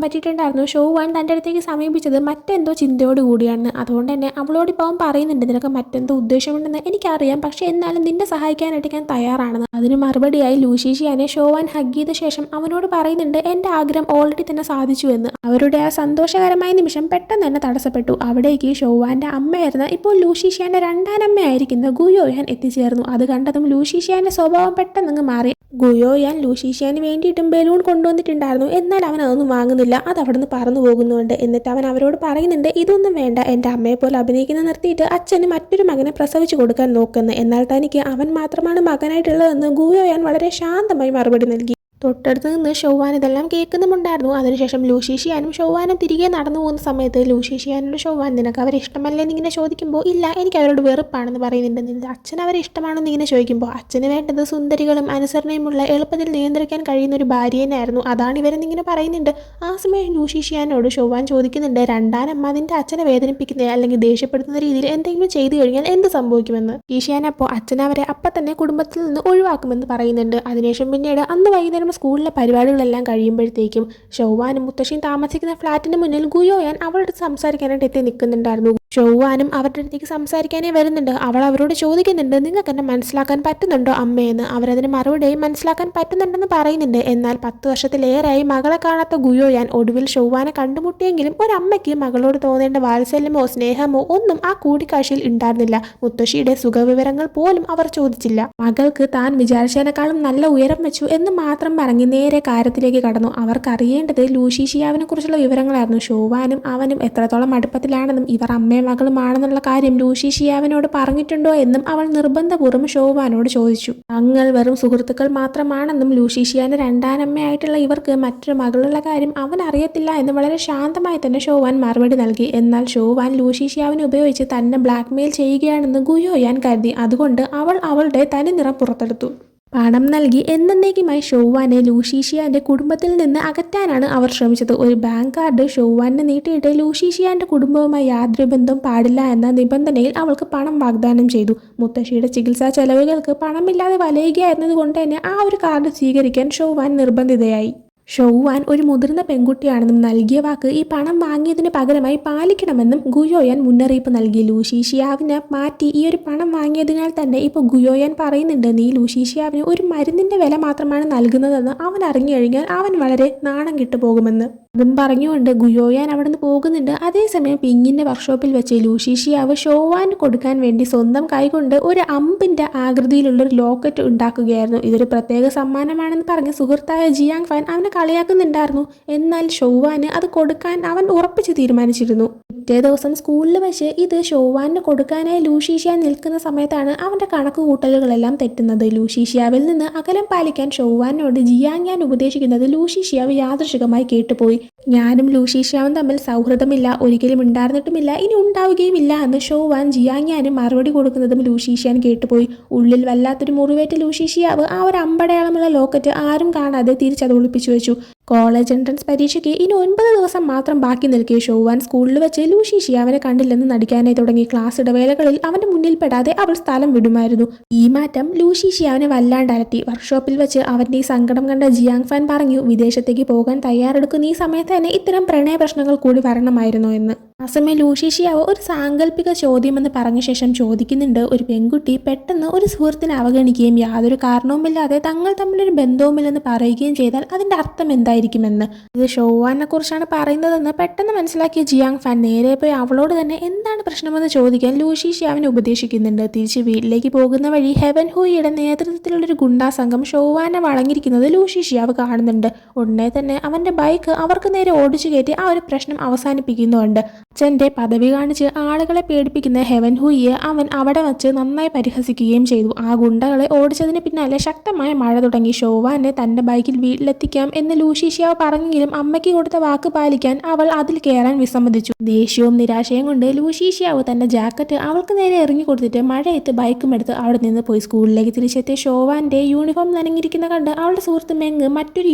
പറ്റിയിട്ടുണ്ടായിരുന്നു ഷോവാൻ തൻ്റെ അടുത്തേക്ക് സമീപിച്ചത് മറ്റെന്തോ ചിന്തയോട് കൂടിയാണെന്ന്. അതുകൊണ്ട് തന്നെ അവളോട് ഇപ്പോൾ അവൻ പറയുന്നുണ്ട്, നിനക്ക് മറ്റെന്തോ ഉദ്ദേശമുണ്ടെന്ന് എനിക്കറിയാം, പക്ഷെ എന്നാലും നിന്നെ സഹായിക്കാനായിട്ട് ഞാൻ തയ്യാറാണെന്ന്. അതിന് മറുപടിയായി ലൂഷീഷ്യാനെ ഷോവാൻ ഹഗ് ചെയ്ത ശേഷം അവനോട് പറയുന്നുണ്ട്, എൻ്റെ ആഗ്രഹം ഓൾറെഡി തന്നെ സാധിച്ചു എന്ന്. അവരുടെ ആ സന്തോഷകരമായ നിമിഷം പെട്ടെന്ന് തന്നെ തടസ്സപ്പെട്ടു. അവിടേക്ക് ഷോവാന്റെ അമ്മയായിരുന്ന ഇപ്പോൾ ലൂഷീഷ്യാന്റെ രണ്ടാനമ്മയായിരിക്കുന്ന ഗുയോയാൻ എത്തിച്ചേർന്നു. അത് കണ്ടതും ലൂഷീഷ്യാന്റെ സ്വഭാവം പെട്ടെന്നങ്ങ് മാറി. ഗുയോയാൻ ലൂഷീഷ്യാന് വേണ്ടിയിട്ടും ബലൂൺ കൊണ്ടുവന്നിട്ടുണ്ടായിരുന്നു. എന്നാൽ അവൻ അതൊന്നും വാങ്ങുന്നില്ല. അത് അവിടെ നിന്ന് പറന്നു പോകുന്നുണ്ട്. എന്നിട്ട് അവൻ അവരോട് പറയുന്നുണ്ട്, ഇതൊന്നും വേണ്ട, എൻ്റെ അമ്മയെ പോലെ അഭിനയിക്കുന്ന നിർത്തിയിട്ട് അച്ഛന് മറ്റൊരു മകനെ പ്രസവിച്ചു കൊടുക്കാൻ നോക്കുന്നു. എന്നാൽ തനിക്ക് അവൻ മാത്രമാണ് മകനായിട്ടുള്ളതെന്ന് ഗുയോയാൻ വളരെ ശാന്തമായി മറുപടി നൽകി. തൊട്ടടുത്ത് നിന്ന് ഷോവാൻ ഇതെല്ലാം കേൾക്കുന്നുമുണ്ടായിരുന്നു. അതിനുശേഷം ലൂഷീഷ്യാനും ഷോവാനും തിരികെ നടന്നു പോകുന്ന സമയത്ത് ലൂഷീഷ്യാനോട് ഷോവാൻ, നിനക്ക് അവരെ ഇഷ്ടമല്ലേ എന്നിങ്ങനെ ചോദിക്കുമ്പോൾ, ഇല്ല, എനിക്ക് അവരോട് വെറുപ്പാണെന്ന് പറയുന്നുണ്ട്. നിന്റെ അച്ഛൻ അവരെ ഇഷ്ടമാണോ എന്നിങ്ങനെ ചോദിക്കുമ്പോൾ, അച്ഛന് വേണ്ടത് സുന്ദരികളും അനുസരണയുമുള്ള എളുപ്പത്തിൽ നിയന്ത്രിക്കാൻ കഴിയുന്ന ഒരു ഭാര്യേനായിരുന്നു, അതാണ് ഇവരെന്നിങ്ങനെ പറയുന്നുണ്ട്. ആ സമയം ലൂഷീഷ്യാനോട് ഷോവാൻ ചോദിക്കുന്നുണ്ട്, രണ്ടാനമ്മ നിന്റെ അച്ഛനെ വേദനിപ്പിക്കുന്ന അല്ലെങ്കിൽ ദേഷ്യപ്പെടുത്തുന്ന രീതിയിൽ എന്തെങ്കിലും ചെയ്തു കഴിഞ്ഞാൽ എന്ത് സംഭവിക്കുമെന്ന്. ലൂഷീഷ്യാൻ അപ്പോൾ അച്ഛൻ അവരെ അപ്പം തന്നെ കുടുംബത്തിൽ നിന്ന് ഒഴിവാക്കുമെന്ന് പറയുന്നുണ്ട്. അതിനുശേഷം പിന്നീട് അന്ന് വൈകുന്നേരം സ്കൂളിലെ പരിപാടികളെല്ലാം കഴിയുമ്പോഴത്തേക്കും ഷോവാനും മുത്തശ്ശിയും താമസിക്കുന്ന ഫ്ലാറ്റിന് മുന്നിൽ ഗുയോയാൻ അവളുടെ സംസാരിക്കാനായിട്ട് എത്തി നിൽക്കുന്നുണ്ടായിരുന്നു. ഷോവാനും അവരുടെ അടുത്തേക്ക് സംസാരിക്കാനേ വരുന്നുണ്ട്. അവൾ അവരോട് ചോദിക്കുന്നുണ്ട്, നിങ്ങൾക്ക് എന്നെ മനസ്സിലാക്കാൻ പറ്റുന്നുണ്ടോ അമ്മയെന്ന്. അവരതിന് മറുപടിയായി മനസ്സിലാക്കാൻ പറ്റുന്നുണ്ടെന്ന് പറയുന്നുണ്ട്. എന്നാൽ 10 വർഷത്തിലേറെയായി മകളെ കാണാത്ത ഗുയോയാൻ ഒടുവിൽ ഷോവാനെ കണ്ടുമുട്ടിയെങ്കിലും ഒരമ്മയ്ക്ക് മകളോട് തോന്നേണ്ട വാത്സല്യമോ സ്നേഹമോ ഒന്നും ആ കൂടിക്കാഴ്ചയിൽ ഉണ്ടായിരുന്നില്ല. മുത്തശ്ശിയുടെ സുഖവിവരങ്ങൾ പോലും അവർ ചോദിച്ചില്ല. മകൾക്ക് താൻ വിചാരിച്ചതിനേക്കാളും നല്ല ഉയരം വെച്ചു എന്ന് മാത്രം പറഞ്ഞ് നേരെ കാര്യത്തിലേക്ക് കടന്നു. അവർക്കറിയേണ്ടത് ലൂഷീഷ്യാവിനെ കുറിച്ചുള്ള വിവരങ്ങളായിരുന്നു. ഷോവാനും അവനും എത്രത്തോളം അടുപ്പത്തിലാണെന്നും ഇവർ അമ്മയും മകളുമാണെന്നുള്ള കാര്യം ലൂഷീഷ്യാവിനോട് പറഞ്ഞിട്ടുണ്ടോ എന്നും അവൾ നിർബന്ധപൂർവ്വം ഷോവാനോട് ചോദിച്ചു. തങ്ങൾ വെറും സുഹൃത്തുക്കൾ മാത്രമാണെന്നും ലൂഷീഷ്യാന്റെ രണ്ടാനമ്മയായിട്ടുള്ള ഇവർക്ക് മറ്റൊരു മകളുള്ള കാര്യം അവൻ അറിയത്തില്ല എന്ന് വളരെ ശാന്തമായി തന്നെ ഷോവാൻ മറുപടി നൽകി. എന്നാൽ ഷോവാൻ ലൂഷീഷ്യാവിനെ ഉപയോഗിച്ച് തന്നെ ബ്ലാക്ക്മെയിൽ ചെയ്യുകയാണെന്ന് ഗുയോയാൻ കരുതി. അതുകൊണ്ട് അവൾ അവളുടെ തനി നിറം പുറത്തെടുത്തു. പണം നൽകി എന്നേക്കുമായി ഷോവാനെ ലൂഷീഷ്യാന്റെ കുടുംബത്തിൽ നിന്ന് അകറ്റാനാണ് അവർ ശ്രമിച്ചത്. ഒരു ബാങ്ക് കാർഡ് ഷോവാനെ നീട്ടിയിട്ട് ലൂഷീഷ്യാന്റെ കുടുംബവുമായി യാതൊരു ബന്ധവും പാടില്ല എന്ന നിബന്ധനയിൽ അവൾക്ക് പണം വാഗ്ദാനം ചെയ്തു. മുത്തശ്ശിയുടെ ചികിത്സാ ചെലവുകൾക്ക് പണമില്ലാതെ വലയുകയായിരുന്നത് കൊണ്ട് തന്നെ ആ ഒരു കാർഡ് സ്വീകരിക്കാൻ ഷോവാൻ നിർബന്ധിതയായി. ഷോവാൻ ഒരു മുതിർന്ന പെൺകുട്ടിയാണെന്നും നൽകിയ വാക്ക് ഈ പണം വാങ്ങിയതിന് പകരമായി പാലിക്കണമെന്നും ഗുയോയാൻ മുന്നറിയിപ്പ് നൽകി. ലൂഷീഷ്യാവിനെ മാറ്റി ഈ ഒരു പണം വാങ്ങിയതിനാൽ തന്നെ ഇപ്പോൾ ഗുയോയാൻ പറയുന്നുണ്ട്, നീ ലൂഷീഷ്യാവിന് ഒരു മരുന്നിന്റെ വില മാത്രമാണ് നൽകുന്നതെന്ന് അവൻ അറിഞ്ഞു കഴിഞ്ഞാൽ അവൻ വളരെ നാണം കിട്ടുപോകുമെന്ന്. അതും പറഞ്ഞുകൊണ്ട് ഗുയോയാൻ അവിടെ നിന്ന് പോകുന്നുണ്ട്. അതേസമയം പിങ്ങിന്റെ വർക്ക്ഷോപ്പിൽ വെച്ച് ലൂഷീഷ്യാവ് ഷോവാൻ കൊടുക്കാൻ വേണ്ടി സ്വന്തം കൈകൊണ്ട് ഒരു അമ്പിന്റെ ആകൃതിയിലുള്ള ഒരു ലോക്കറ്റ് ഉണ്ടാക്കുകയായിരുന്നു. ഇതൊരു പ്രത്യേക സമ്മാനമാണെന്ന് പറഞ്ഞ് സുഹൃത്തായ ജിയാങ് ഫാൻ അവനെ കളിയാക്കുന്നുണ്ടായിരുന്നു. എന്നാൽ ഷോവാന് അത് കൊടുക്കാൻ അവൻ ഉറപ്പിച്ച് തീരുമാനിച്ചിരുന്നു. പിറ്റേ ദിവസം സ്കൂളിൽ വെച്ച് ഇത് ഷോവാന് കൊടുക്കാനായി ലൂഷീഷ്യാൻ നിൽക്കുന്ന സമയത്താണ് അവന്റെ കണക്ക് കൂട്ടലുകളെല്ലാം തെറ്റുന്നത്. ലൂഷീഷ്യാവിൽ നിന്ന് അകലം പാലിക്കാൻ ഷോവാനോട് ജിയാങ് ഉപദേശിക്കുന്നത് ലൂഷീഷ്യാവ് യാദൃശികമായി കേട്ടുപോയി. ഞാനും ലൂഷീഷ്യാവും തമ്മിൽ സൗഹൃദമില്ല, ഒരിക്കലും ഉണ്ടായിരുന്നിട്ടുമില്ല, ഇനി ഉണ്ടാവുകയുമില്ല എന്ന് ഷോവാൻ ജിയാങ് മറുപടി കൊടുക്കുന്നതും ലൂഷീഷ്യാൻ കേട്ടുപോയി. ഉള്ളിൽ വല്ലാത്തൊരു മുറിവേറ്റ ലൂഷീഷ്യാവ് ആ ഒരു അമ്പടയാളമുള്ള ലോക്കറ്റ് ആരും കാണാതെ തിരിച്ചത് ഒളിപ്പിച്ചു വെച്ചു. കോളേജ് എൻട്രൻസ് പരീക്ഷയ്ക്ക് ഇനി 9 ദിവസം മാത്രം ബാക്കി നിൽക്കെ ഷോവാൻ സ്കൂളിൽ വെച്ച് ലൂഷീഷ്യാവിനെ കണ്ടില്ലെന്ന് നടിക്കാനായി തുടങ്ങി. ക്ലാസ് ഇടവേളകളിൽ അവന്റെ മുന്നിൽ പെടാതെ അവൾ സ്ഥലം വിടുമായിരുന്നു. ഈ മാറ്റം ലൂഷീഷ്യാവിനെ വല്ലാണ്ട് അലട്ടി. വർക്ക്ഷോപ്പിൽ വെച്ച് അവന്റെ ഈ സങ്കടം കണ്ട ജിയാങ് ഫാൻ പറഞ്ഞു, വിദേശത്തേക്ക് പോകാൻ തയ്യാറെടുക്കുന്ന ഈ സമയത്ത് തന്നെ ഇത്തരം പ്രണയ പ്രശ്നങ്ങൾ കൂടി വരണമായിരുന്നോ എന്ന്. ആ സമയം ലൂഷീഷ്യാവ് ഒരു സാങ്കല്പിക ചോദ്യമെന്ന് പറഞ്ഞ ശേഷം ചോദിക്കുന്നുണ്ട്, ഒരു പെൺകുട്ടി പെട്ടെന്ന് ഒരു സുഹൃത്തിനെ അവഗണിക്കുകയും യാതൊരു കാരണവുമില്ലാതെ തങ്ങൾ തമ്മിലൊരു ബന്ധവുമില്ലെന്ന് പറയുകയും ചെയ്താൽ അതിന്റെ അർത്ഥം എന്തായിരിക്കുമെന്ന്. ഇത് ഷോവാനെ കുറിച്ചാണ് പറയുന്നതെന്ന് പെട്ടെന്ന് മനസ്സിലാക്കിയ ജിയാങ് ഫാൻ നേരെ പോയി അവളോട് തന്നെ എന്താണ് പ്രശ്നമെന്ന് ചോദിക്കാൻ ലൂഷീഷ്യാവിനെ ഉപദേശിക്കുന്നുണ്ട്. തിരിച്ച് വീട്ടിലേക്ക് പോകുന്ന വഴി ഹെവൻ ഹൂയിയുടെ നേതൃത്വത്തിലുള്ളൊരു ഗുണ്ടാ സംഘം ഷോവാനെ വളഞ്ഞിരിക്കുന്നത് ലൂഷീഷ്യാവ് കാണുന്നുണ്ട്. ഉടനെ തന്നെ അവന്റെ ബൈക്ക് അവർക്ക് നേരെ ഓടിച്ചു കയറ്റി ആ ഒരു പ്രശ്നം അവസാനിപ്പിക്കുന്നുണ്ട്. അച്ഛൻ്റെ പദവി കാണിച്ച് ആളുകളെ പേടിപ്പിക്കുന്ന ഹെവൻ ഹൂയിയെ അവൻ അവിടെ വച്ച് നന്നായി പരിഹസിക്കുകയും ചെയ്തു. ആ ഗുണ്ടകളെ ഓടിച്ചതിന് പിന്നാലെ ശക്തമായ മഴ തുടങ്ങി. ഷോവാനെ തന്റെ ബൈക്കിൽ വീട്ടിലെത്തിക്കാം എന്ന് ലൂഷീഷ്യാവ് പറഞ്ഞെങ്കിലും അമ്മയ്ക്ക് കൊടുത്ത വാക്ക് പാലിക്കാൻ അവൾ അതിൽ കയറാൻ വിസമ്മതിച്ചു. ദേഷ്യവും നിരാശയും കൊണ്ട് ലൂഷീഷ്യാവ് തന്റെ ജാക്കറ്റ് അവൾക്ക് നേരെ എറിഞ്ഞു കൊടുത്തിട്ട് മഴയത്ത് ബൈക്കും എടുത്ത് അവിടെ നിന്ന് പോയി. സ്കൂളിലേക്ക് തിരിച്ചെത്തിയ ഷോവാന്റെ യൂണിഫോം നനഞ്ഞിരിക്കുന്ന കണ്ട് അവളുടെ സുഹൃത്ത് മെങ് മറ്റൊരു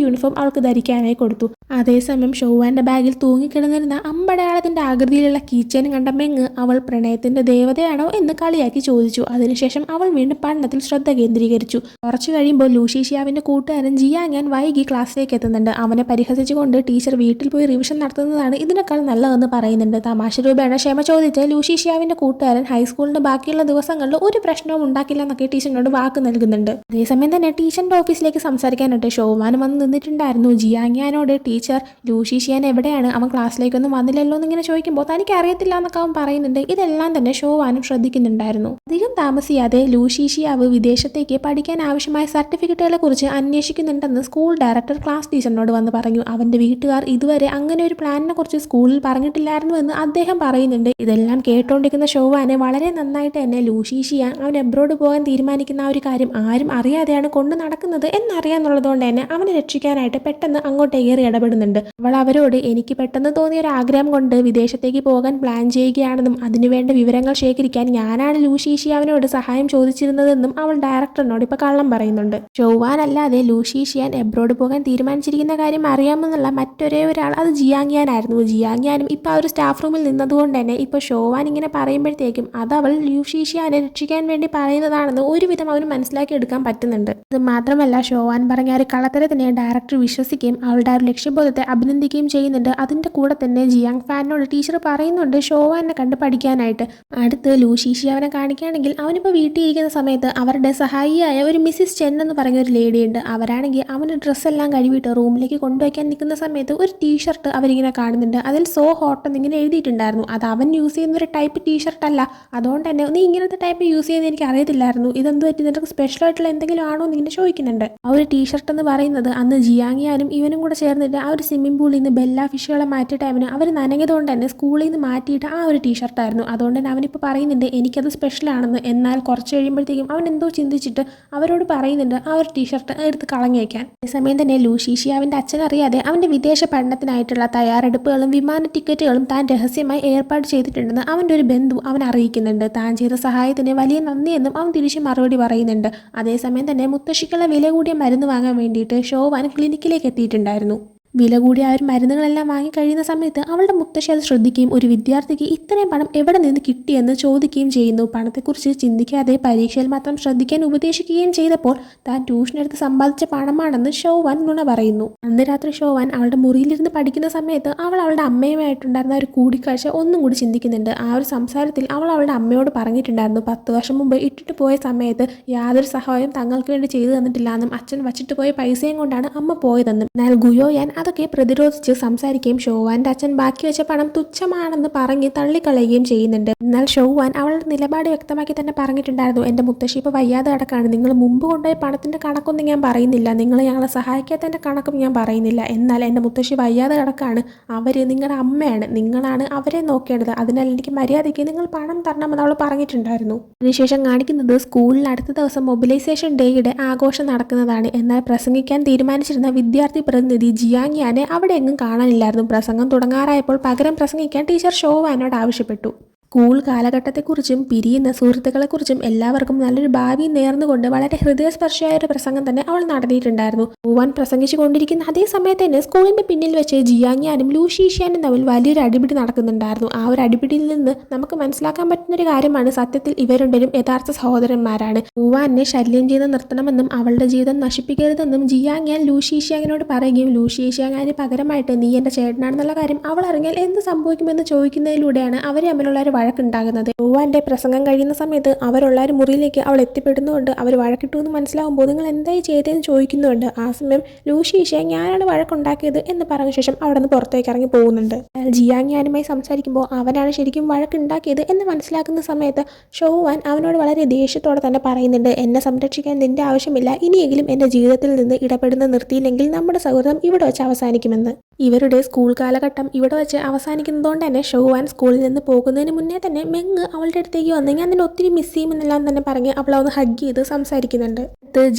യൂണിഫോം അവൾക്ക് ധരിക്കാനായി കൊടുത്തു. അതേസമയം ഷോവാന്റെ ബാഗിൽ തൂങ്ങിക്കിടന്നിരുന്ന അമ്പടയാളത്തിന്റെ ആകൃതിയിലുള്ള കീച്ചേൻ കണ്ട മെങ് അവൾ പ്രണയത്തിന്റെ ദേവതയാണോ എന്ന് കളിയാക്കി ചോദിച്ചു. അതിനുശേഷം അവൾ വീണ്ടും പഠനത്തിൽ ശ്രദ്ധ കേന്ദ്രീകരിച്ചു. കുറച്ചു കഴിയുമ്പോൾ ലൂഷീഷ്യാവിന്റെ കൂട്ടുകാരൻ ജിയാങ്യാൻ വൈകി ക്ലാസ്സിലേക്ക് എത്തുന്നുണ്ട്. അവനെ പരിഹസിച്ചുകൊണ്ട് ടീച്ചർ വീട്ടിൽ പോയി റിവിഷൻ നടത്തുന്നതാണ് ഇതിനേക്കാൾ നല്ലതെന്ന് പറയുന്നുണ്ട്. തമാശ രൂപേണ ക്ഷമ ചോദിച്ച് ലൂഷീഷ്യാവിന്റെ കൂട്ടുകാരൻ ഹൈസ്കൂളിന്റെ ബാക്കിയുള്ള ദിവസങ്ങളിൽ ഒരു പ്രശ്നവും ഉണ്ടാക്കില്ല എന്നൊക്കെ ടീച്ചറിനോട് വാക്ക് നൽകുന്നുണ്ട്. അതേസമയം തന്നെ ടീച്ചറിന്റെ ഓഫീസിലേക്ക് സംസാരിക്കാനായിട്ട് ഷോവാനും വന്ന് നിന്നിട്ടുണ്ടായിരുന്നു. ജിയാങ്യാനോട് ടീച്ചർ ലൂഷീഷ്യാൻ എവിടെയാണ്, അവൻ ക്ലാസ്സിലേക്കൊന്നും വന്നില്ലല്ലോ എന്നിങ്ങനെ ചോദിക്കുമ്പോൾ തനിക്ക് അറിയത്തില്ല എന്നൊക്കെ അവൻ പറയുന്നുണ്ട്. ഇതെല്ലാം തന്നെ ഷോവാനും ശ്രദ്ധിക്കുന്നുണ്ടായിരുന്നു. അധികം താമസിയാതെ ലൂഷീഷ്യാവ് വിദേശത്തേക്ക് പഠിക്കാൻ ആവശ്യമായ സർട്ടിഫിക്കറ്റുകളെ കുറിച്ച് അന്വേഷിക്കുന്നുണ്ടെന്ന് സ്കൂൾ ഡയറക്ടർ ക്ലാസ് ടീച്ചറിനോട് വന്ന് പറഞ്ഞു. അവന്റെ വീട്ടുകാർ ഇതുവരെ അങ്ങനെ ഒരു പ്ലാനിനെ കുറിച്ച് സ്കൂളിൽ പറഞ്ഞിട്ടില്ലായിരുന്നു എന്ന് അദ്ദേഹം പറയുന്നുണ്ട്. ഇതെല്ലാം കേട്ടോണ്ടിരിക്കുന്ന ഷോവാനെ വളരെ നന്നായിട്ട് തന്നെ ലൂഷീഷ്യാൻ അവൻ എബ്രോഡ് പോകാൻ തീരുമാനിക്കുന്ന ആ ഒരു കാര്യം ആരും അറിയാതെയാണ് കൊണ്ടു നടക്കുന്നത് എന്നറിയാന്നുള്ളതുകൊണ്ട് തന്നെ അവനെ രക്ഷിക്കാനായിട്ട് പെട്ടെന്ന് അങ്ങോട്ട് ഏറി ഇടപെടുന്നുണ്ട്. അവൾ അവരോട് എനിക്ക് പെട്ടെന്ന് തോന്നിയ ഒരു ആഗ്രഹം കൊണ്ട് വിദേശത്തേക്ക് പോകാൻ പ്ലാൻ ചെയ്യുകയാണെന്നും അതിനുവേണ്ട വിവരങ്ങൾ ശേഖരിക്കാൻ ഞാനാണ് ലൂഷീഷ്യാവിനോട് സഹായം ചോദിച്ചിരുന്നതെന്നും അവൾ ഡയറക്ടറിനോട് ഇപ്പൊ കള്ളം പറയുന്നുണ്ട്. ഷോവാൻ അല്ലാതെ ലൂഷീഷ്യാൻ എബ്രോഡ് പോകാൻ തീരുമാനിച്ചിരിക്കുന്ന കാര്യം അറിയാമെന്നുള്ള മറ്റൊരേ ഒരാൾ അത് ജിയാങ്യാൻ ആയിരുന്നു. ജിയാങ്യാനും ഇപ്പൊ ആ ഒരു സ്റ്റാഫ് റൂമിൽ നിന്നതുകൊണ്ട് തന്നെ ഇപ്പൊ ഷോവാൻ ഇങ്ങനെ പറയുമ്പോഴത്തേക്കും അത് അവൾ ലൂഷീഷ്യാനെ രക്ഷിക്കാൻ വേണ്ടി പറയുന്നതാണെന്ന് ഒരുവിധം അവന് മനസ്സിലാക്കി എടുക്കാൻ പറ്റുന്നുണ്ട്. അത് മാത്രമല്ല ഷോവാൻ പറഞ്ഞ ഒരു കള്ളത്തരത്തിനെ ഡയറക്ടർ വിശ്വസിക്കുകയും അവളുടെ ആ ഒരു ലക്ഷ്യബോധത്തെ അഭിനന്ദിക്കുകയും ചെയ്യുന്നുണ്ട്. അതിന്റെ കൂടെ തന്നെ ജിയാങ് ഫാനോട് ടീച്ചർ പറയുന്നുണ്ട് ഷോവാനെ കണ്ട് പഠിക്കാനായിട്ട്. അടുത്ത് ലൂഷീഷ്യാവിനെ കാണിക്കുകയാണെങ്കിൽ അവനിപ്പോൾ വീട്ടിൽ ഇരിക്കുന്ന സമയത്ത് അവരുടെ സഹായിയായ ഒരു മിസ്സിസ് ചെൻ എന്ന് പറഞ്ഞ ഒരു ലേഡി ഉണ്ട്. അവരാണെങ്കിൽ അവൻ്റെ ഡ്രസ്സെല്ലാം കഴുകിയിട്ട് റൂമിലേക്ക് കൊണ്ടുവയ്ക്കാൻ നിൽക്കുന്ന സമയത്ത് ഒരു ടീഷർട്ട് അവരിങ്ങനെ കാണുന്നുണ്ട്. അതിൽ സോ ഹോട്ട് എന്നിങ്ങനെ എഴുതിയിട്ടുണ്ടായിരുന്നു. അത് അവൻ യൂസ് ചെയ്യുന്ന ഒരു ടൈപ്പ് ടീഷർട്ട് അല്ല. അതുകൊണ്ട് തന്നെ നീ ഇങ്ങനത്തെ ടൈപ്പ് യൂസ് ചെയ്യുന്നത് എനിക്ക് അറിയത്തില്ലായിരുന്നു, ഇതെന്ത് പറ്റി, നിനക്ക് സ്പെഷ്യൽ ആയിട്ടുള്ള എന്തെങ്കിലും ആണോ എന്ന് ഇങ്ങനെ ചോദിക്കുന്നുണ്ട്. ആ ഒരു ടീഷർട്ട് എന്ന് പറയുന്നത് അന്ന് ജിയാങ്യാനും ഇവനും കൂടെ ചേർന്നിട്ട് ആ ഒരു സ്വിമ്മിംഗ് പൂളിൽ നിന്ന് ബെല്ല ഫിഷുകളെ മാറ്റിയ ടൈമിന് അവർ നനഞ്ഞതുകൊണ്ട് തന്നെ സ്കൂളിൽ നിന്ന് മാറ്റിയിട്ട് ആ ഒരു ടീഷർട്ടായിരുന്നു. അതുകൊണ്ട് തന്നെ അവനിപ്പോൾ പറയുന്നുണ്ട് എനിക്കത് സ്പെഷ്യൽ ആണെന്ന്. എന്നാൽ കുറച്ച് കഴിയുമ്പോഴത്തേക്കും അവൻ എന്തോ ചിന്തിച്ചിട്ട് അവരോട് പറയുന്നുണ്ട് ആ ഒരു ടീഷർട്ട് എടുത്ത് കളഞ്ഞു വയ്ക്കാൻ. അതേസമയം തന്നെ ലൂഷീഷ്യാവിൻ്റെ അച്ഛൻ അറിയാതെ അവൻ്റെ വിദേശ പഠനത്തിനായിട്ടുള്ള തയ്യാറെടുപ്പുകളും വിമാന ടിക്കറ്റുകളും താൻ രഹസ്യമായി ഏർപ്പാട് ചെയ്തിട്ടുണ്ടെന്ന് അവൻ്റെ ഒരു ബന്ധു അവൻ അറിയിക്കുന്നുണ്ട്. താൻ ചെയ്ത സഹായത്തിന് വലിയ നന്ദിയെന്നും അവൻ തിരിച്ച് മറുപടി പറയുന്നുണ്ട്. അതേസമയം തന്നെ മുത്തശ്ശിക്കുള്ള വില കൂടിയ മരുന്ന് വാങ്ങാൻ വേണ്ടിയിട്ട് ഷോവാൻ ക്ലിനിക്കിലേക്ക് എത്തിയിട്ടുണ്ടായിരുന്നു. വില കൂടിയ ആ ഒരു മരുന്നുകളെല്ലാം വാങ്ങിക്കഴിയുന്ന സമയത്ത് അവളുടെ മുത്തശ്ശി അത് ശ്രദ്ധിക്കുകയും ഒരു വിദ്യാർത്ഥിക്ക് ഇത്രയും പണം എവിടെ നിന്ന് കിട്ടിയെന്ന് ചോദിക്കുകയും ചെയ്യുന്നു. പണത്തെക്കുറിച്ച് ചിന്തിക്കാതെ പരീക്ഷയിൽ മാത്രം ശ്രദ്ധിക്കാൻ ഉപദേശിക്കുകയും ചെയ്തപ്പോൾ താൻ ട്യൂഷൻ എടുത്ത് സമ്പാദിച്ച പണമാണെന്ന് ഷോവാൻ നുണ പറയുന്നു. അന്ന് രാത്രി ഷോവാൻ അവളുടെ മുറിയിലിരുന്ന് പഠിക്കുന്ന സമയത്ത് അവൾ അവളുടെ അമ്മയുമായിട്ടുണ്ടായിരുന്ന ഒരു കൂടിക്കാഴ്ച ഒന്നും കൂടി ചിന്തിക്കുന്നുണ്ട്. ആ ഒരു സംസാരത്തിൽ അവൾ അവളുടെ അമ്മയോട് പറഞ്ഞിട്ടുണ്ടായിരുന്നു 10 വർഷം മുമ്പ് ഇട്ടിട്ട് പോയ സമയത്ത് യാതൊരു സഹായവും തങ്ങൾക്ക് വേണ്ടി ചെയ്തു തന്നിട്ടില്ല എന്നും അച്ഛൻ വച്ചിട്ട് പോയ പൈസയും കൊണ്ടാണ് അമ്മ പോയതെന്നും. എന്നാൽ ഗുയോയാൻ അതൊക്കെ പ്രതിരോധിച്ച് സംസാരിക്കുകയും ഷോവാന്റെ അച്ഛൻ ബാക്കി വെച്ച പണം തുച്ഛമാണെന്ന് പറഞ്ഞ് തള്ളിക്കളയുകയും ചെയ്യുന്നുണ്ട്. എന്നാൽ ഷോവാൻ അവളുടെ നിലപാട് വ്യക്തമാക്കി തന്നെ പറഞ്ഞിട്ടുണ്ടായിരുന്നു എൻ്റെ മുത്തശ്ശി ഇപ്പോൾ വയ്യാതെ കിടക്കാണ്, നിങ്ങൾ മുമ്പ് കൊണ്ടുപോയ പണത്തിന്റെ കണക്കൊന്നും ഞാൻ പറയുന്നില്ല, നിങ്ങൾ ഞങ്ങളെ സഹായിക്കാത്തതിന്റെ കണക്കും ഞാൻ പറയുന്നില്ല. എന്നാൽ എൻ്റെ മുത്തശ്ശി വയ്യാതെ കിടക്കാണ്, അവര് നിങ്ങളുടെ അമ്മയാണ്, നിങ്ങളാണ് അവരെ നോക്കേണ്ടത്, അതിനാൽ എനിക്ക് മര്യാദയ്ക്ക് നിങ്ങൾ പണം തരണമെന്ന് അവൾ പറഞ്ഞിട്ടുണ്ടായിരുന്നു. അതിനുശേഷം കാണിക്കുന്നത് സ്കൂളിൽ അടുത്ത ദിവസം മൊബിലൈസേഷൻ ഡേയുടെ ആഘോഷം നടക്കുന്നതാണ്. എന്നാൽ പ്രസംഗിക്കാൻ തീരുമാനിച്ചിരുന്ന വിദ്യാർത്ഥി പ്രതിനിധി ജിയാങ്യാനെ അവിടെ എങ്ങും കാണാനില്ലായിരുന്നു. പ്രസംഗം തുടങ്ങാറായപ്പോൾ പകരം പ്രസംഗിക്കാൻ ടീച്ചർ ഷോവാനോട് ആവശ്യപ്പെട്ടു. സ്കൂൾ കാലഘട്ടത്തെക്കുറിച്ചും പിരിയുന്ന സുഹൃത്തുക്കളെക്കുറിച്ചും എല്ലാവർക്കും നല്ലൊരു ഭാവി നേർന്നുകൊണ്ട് വളരെ ഹൃദയസ്പർശിയായ ഒരു പ്രസംഗം തന്നെ അവൾ നടത്തിയിട്ടുണ്ടായിരുന്നു. ഷോവാൻ പ്രസംഗിച്ചു കൊണ്ടിരിക്കുന്ന അതേ സമയത്ത് തന്നെ സ്കൂളിന്റെ പിന്നിൽ വെച്ച് ജിയാങ്യാനും ലൂഷീഷ്യാനും തമ്മിൽ വലിയൊരു അടിപിടി നടക്കുന്നുണ്ടായിരുന്നു. ആ ഒരു അടിപിടിയിൽ നിന്ന് നമുക്ക് മനസ്സിലാക്കാൻ പറ്റുന്ന ഒരു കാര്യമാണ് സത്യത്തിൽ ഇവരുണ്ടരും യഥാർത്ഥ സഹോദരന്മാരാണ്. ഷോവാനെ ശല്യം ചെയ്ത് നിർത്തണമെന്നും അവളുടെ ജീവിതം നശിപ്പിക്കരുതെന്നും ജിയാങ്യാൻ ലൂഷീഷ്യാങ്ങിനോട് പറയുകയും ലൂഷീഷ്യാങ്ങിന് പകരമായിട്ട് നീ എൻ്റെ ചേട്ടനാണെന്നുള്ള കാര്യം അവൾ അറിഞ്ഞാൽ എന്ത് സംഭവിക്കുമെന്ന് ചോദിക്കുന്നതിലൂടെയാണ് അവർ തമ്മിലുള്ള ഒരു വഴക്കുണ്ടാകുന്നത്. ഷോവാന്റെ പ്രസംഗം കഴിയുന്ന സമയത്ത് അവരുള്ള ഒരു മുറിയിലേക്ക് അവൾ എത്തിപ്പെടുന്നുണ്ട്. അവർ വഴക്കിട്ടു എന്ന് മനസ്സിലാവുമ്പോൾ നിങ്ങൾ എന്തായി ചെയ്തതെന്ന് ചോദിക്കുന്നുണ്ട്. ആ സമയം ലൂഷീഷ ഞാനാണ് വഴക്കുണ്ടാക്കിയത് എന്ന് പറഞ്ഞ ശേഷം അവിടെ നിന്ന് പുറത്തേക്ക് ഇറങ്ങി പോകുന്നുണ്ട്. അയാൾ ജിയാങ്യാനുമായി സംസാരിക്കുമ്പോൾ അവനാണ് ശരിക്കും വഴക്കുണ്ടാക്കിയത് എന്ന് മനസ്സിലാക്കുന്ന സമയത്ത് ഷോവാൻ അവനോട് വളരെ ദേഷ്യത്തോടെ തന്നെ പറയുന്നുണ്ട്, എന്നെ സംരക്ഷിക്കാൻ നിന്റെ ആവശ്യമില്ല, ഇനിയെങ്കിലും എൻ്റെ ജീവിതത്തിൽ നിന്ന് ഇടപെടുന്ന നിർത്തിയില്ലെങ്കിൽ നമ്മുടെ സൗഹൃദം ഇവിടെ വെച്ച് അവസാനിക്കുമെന്ന്. ഇവരുടെ സ്കൂൾ കാലഘട്ടം ഇവിടെ വെച്ച് അവസാനിക്കുന്നതുകൊണ്ട് തന്നെ ഷോവാൻ സ്കൂളിൽ നിന്ന് പോകുന്നതിന് മുന്നേ തന്നെ മെങ് അവളുടെ അടുത്തേക്ക് വന്ന് ഞാൻ നിന്നെ ഒത്തിരി മിസ് ചെയ്യുമെന്നെല്ലാം തന്നെ പറഞ്ഞ് അവളെ ഒന്ന് ഹഗ് ചെയ്ത് സംസാരിക്കുന്നുണ്ട്.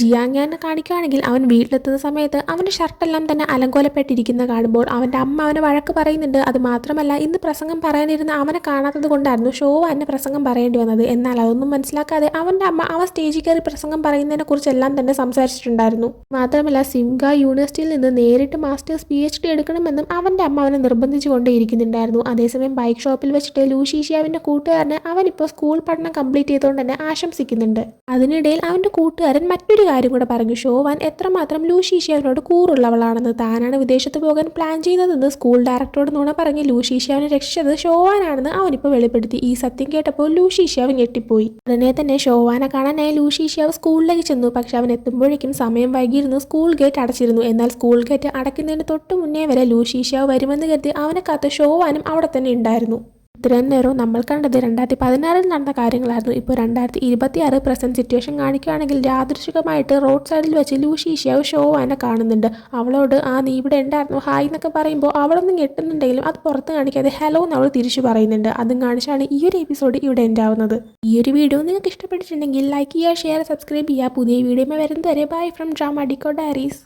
ജിയാങ്യാനെ കാണിക്കുകയാണെങ്കിൽ അവൻ വീട്ടിലെത്തുന്ന സമയത്ത് അവൻ്റെ ഷർട്ടെല്ലാം തന്നെ അലങ്കോലപ്പെട്ടിരിക്കുന്ന കാണുമ്പോൾ അവൻ്റെ അമ്മ അവനെ വഴക്ക് പറയുന്നുണ്ട്. അത് മാത്രമല്ല ഇന്ന് പ്രസംഗം പറയാനിരുന്ന അവനെ കാണാത്തത് കൊണ്ടായിരുന്നു ഷോവാനെ പ്രസംഗം പറയേണ്ടി വന്നത്. എന്നാൽ അതൊന്നും മനസ്സിലാക്കാതെ അവൻ്റെ അമ്മ അവൻ സ്റ്റേജിൽ കയറി പ്രസംഗം പറയുന്നതിനെ കുറിച്ചെല്ലാം തന്നെ സംസാരിച്ചിട്ടുണ്ടായിരുന്നു. മാത്രമല്ല സിംഗ യൂണിവേഴ്സിറ്റിയിൽ നിന്ന് നേരിട്ട് മാസ്റ്റേഴ്സ് PhD എടുക്കണമെന്നും അവൻ്റെ അമ്മ അവനെ നിർബന്ധിച്ചു കൊണ്ടേയിരിക്കുന്നുണ്ടായിരുന്നു. അതേസമയം ബൈക്ക് ഷോപ്പിൽ വെച്ചിട്ട് ലൂഷീഷ്യാവിൻ്റെ കൂട്ടുകാരനെ അവനിപ്പോൾ സ്കൂൾ പഠനം കംപ്ലീറ്റ് ചെയ്തുകൊണ്ട് തന്നെ ആശംസിക്കുന്നുണ്ട്. അതിനിടയിൽ അവൻ്റെ കൂട്ടുകാരൻ മറ്റൊരു കാര്യം കൂടെ പറഞ്ഞു, ഷോവാൻ എത്രമാത്രം ലൂഷീഷ്യാവിനോട് കൂറുള്ളവളാണെന്ന്. താനാണ് വിദേശത്ത് പോകാൻ പ്ലാൻ ചെയ്യുന്നതെന്ന് സ്കൂൾ ഡയറക്ടറോട് നുണ പറഞ്ഞ് ലൂഷീഷ്യാവിനെ രക്ഷിച്ചത് ഷോവാനാണെന്ന് അവനിപ്പോൾ വെളിപ്പെടുത്തി. ഈ സത്യം കേട്ടപ്പോൾ ലൂഷീഷ്യാവ് ഞെട്ടിപ്പോയി. ഉടനെ തന്നെ ഷോവാനെ കാണാനായി ലൂഷീഷ്യാവ് സ്കൂളിലേക്ക് ചെന്നു. പക്ഷെ അവൻ എത്തുമ്പോഴേക്കും സമയം വൈകിയിരുന്നു. സ്കൂൾ ഗേറ്റ് അടച്ചിരുന്നു. എന്നാൽ സ്കൂൾ ഗേറ്റ് അടയ്ക്കുന്നതിന് തൊട്ട് മുന്നേ വരെ ലൂഷീഷ്യാവ് വരുമെന്ന് കരുതി അവനെ കാത്ത് ഷോവാനും അവിടെ തന്നെ ഉണ്ടായിരുന്നു. ഇത്രയും നേരവും നമ്മൾ കണ്ടത് 2016 നടന്ന കാര്യങ്ങളായിരുന്നു. ഇപ്പോൾ 2026 പ്രസന്റ് സിറ്റുവേഷൻ കാണിക്കുകയാണെങ്കിൽ യാദൃശികമായിട്ട് റോഡ് സൈഡിൽ വെച്ച് ലൂഷീഷ്യാവ് ഷോവാനെ കാണുന്നുണ്ട്. അവളോട് നീ ഇവിടെ ഉണ്ടായിരുന്നു ഹായ് എന്നൊക്കെ പറയുമ്പോൾ അവളൊന്നും ഞെട്ടുന്നുണ്ടെങ്കിലും അത് പുറത്ത് കാണിക്കാതെ ഹലോ എന്ന് അവൾ തിരിച്ചു പറയുന്നുണ്ട്. അതും കാണിച്ചാണ് ഈ ഒരു എപ്പിസോഡ് ഇവിടെ എൻഡ് ആവുന്നത്. ഈ ഒരു വീഡിയോ നിങ്ങൾക്ക് ഇഷ്ടപ്പെട്ടിട്ടുണ്ടെങ്കിൽ ലൈക്ക് ചെയ്യുക, ഷെയർ, സബ്സ്ക്രൈബ് ചെയ്യുക. പുതിയ വീഡിയോ വരുന്നതുവരെ ബൈ ഫ്രം ഡ്രാമ ഡിക്കോ ഡയറീസ്.